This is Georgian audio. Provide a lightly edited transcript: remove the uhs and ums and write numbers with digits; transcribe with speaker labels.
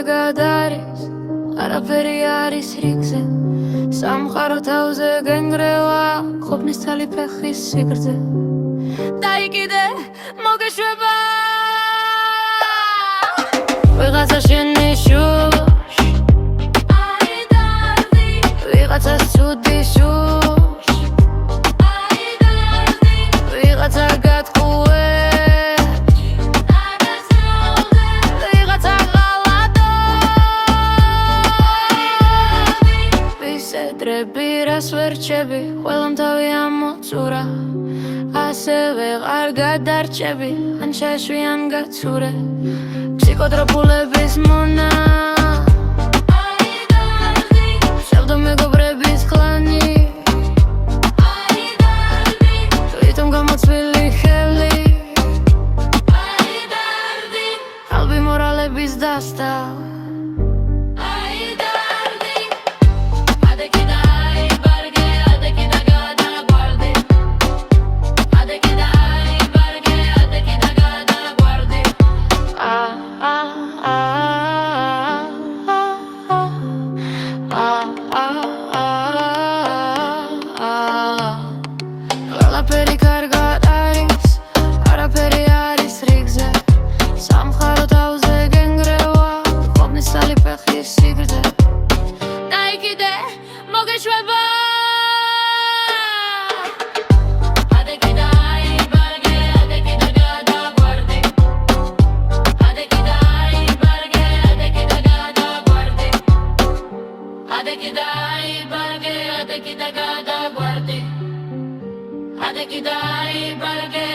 Speaker 1: კარგად არის არაფერი არის რიგზე სამყარო თავზე გენგრევა ყოფნის თალი ფეხის სიგრძე და იქიდე მოგეშვება ვიღაცა შენი შუშ აიდარდი ვიღაცას ცუდი შუშ აიდარდი ვიღაცა გატყუე რას ვერ რჩები, ყველამ თავი ამოწურა ასევე არ გადარჩები, ან შეშვი, ან გაცურე ფსიქოტროპულების მონა აიდარდი შევდო მეგობრების კლანი აიდარდი თვითონ გამოცვილი ხელი აიდარდი ალბი მორალების დასტა ყველაფერი კარგად არის არაფერი არის რიგზე სამყარო თავზე გენგრევა ყოფნის თალი ფეხის სიგრძე და იქიდე მოგეშვება Adekidai barge